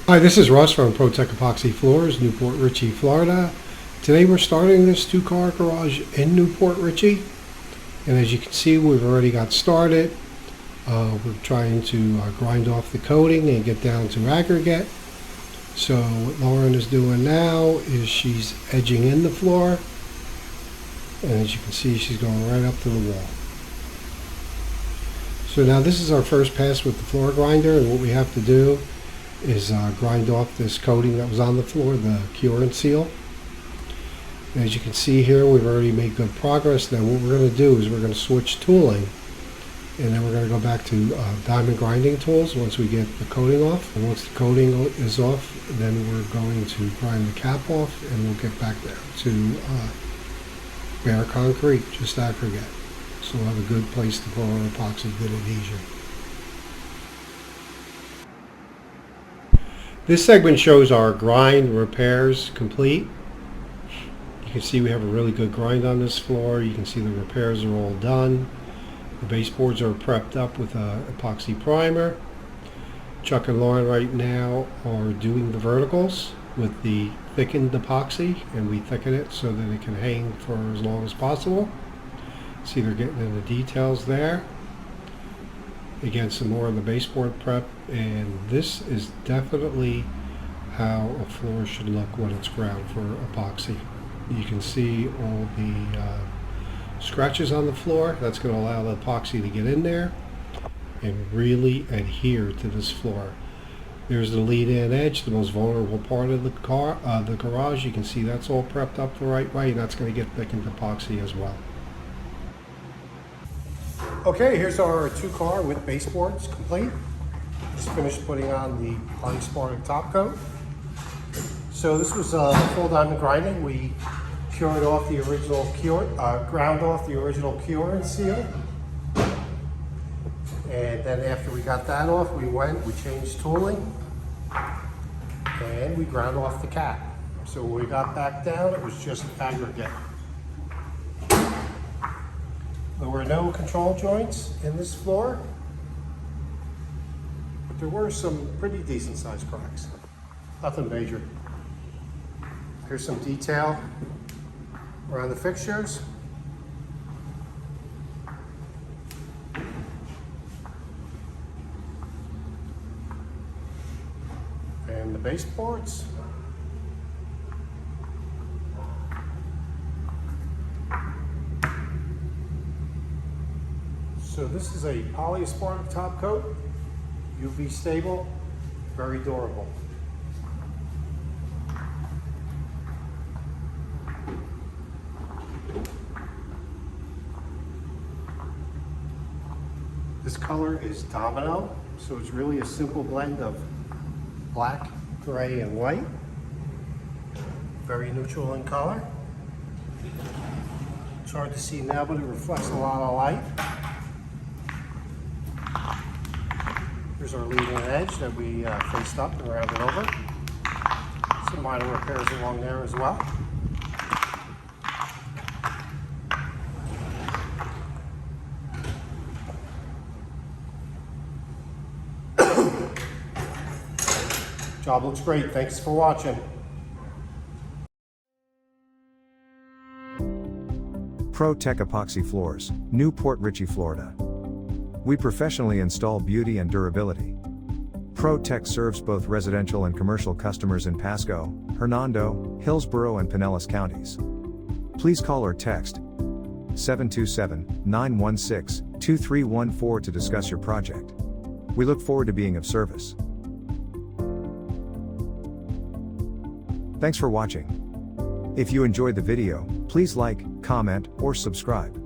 Hi, this is Russ from ProTech Epoxy Floors, Newport Richey, Florida. Today we're starting this two-car garage in Newport Richey. And as you can see, we've already got started. We're trying to grind off the coating and get down to aggregate. So what Lauren is doing now is she's edging in the floor. And as you can see, she's going right up to the wall. So now this is our first pass with the floor grinder, and what we have to do is grind off this coating that was on the floor, the cure and seal. And as you can see here, we've already made good progress. Now what we're going to do is we're going to switch tooling, and then we're going to go back to diamond grinding tools once we get the coating off. And once the coating is off, then we're going to grind the cap off, and we'll get back there to bare concrete, just aggregate. So we'll have a good place to pour our epoxy, good adhesion. This segment shows our grind repairs complete. You can see we have a really good grind on this floor. You can see the repairs are all done. The baseboards are prepped up with an epoxy primer. Chuck and Lauren right now are doing the verticals with the thickened epoxy, and we thicken it so that it can hang for as long as possible. See, they're getting into the details there. Again, some more of the baseboard prep, and this is definitely how a floor should look when it's ground for epoxy. You can see all the scratches on the floor. That's going to allow the epoxy to get in there and really adhere to this floor. There's the lead-in edge, the most vulnerable part of the garage. You can see that's all prepped up the right way, and that's going to get thickened epoxy as well. Okay, here's our two-car with baseboards complete. Just finished putting on the Baseboard top coat. So this was full diamond grinding. We cured off the original cure, ground off the original cure and seal. And then after we got that off, we changed tooling, and we ground off the cap. So when we got back down, it was just aggregate. There were no control joints in this floor, but there were some pretty decent sized cracks. Nothing major. Here's some detail around the fixtures. And the baseboards. So this is a polyaspartic top coat, UV stable, very durable. This color is Domino, so it's really a simple blend of black, gray, and white. Very neutral in color. It's hard to see now, but it reflects a lot of light. Here's our leading edge that we faced up and rounded over. Some minor repairs along there as well. Job looks great. Thanks for watching. ProTech Epoxy Floors, Newport Richey, Florida. We professionally install beauty and durability. ProTech serves both residential and commercial customers in Pasco, Hernando, Hillsborough, and Pinellas counties. Please call or text 727-916-2314 to discuss your project. We look forward to being of service. Thanks for watching. If you enjoyed the video, please like, comment, or subscribe.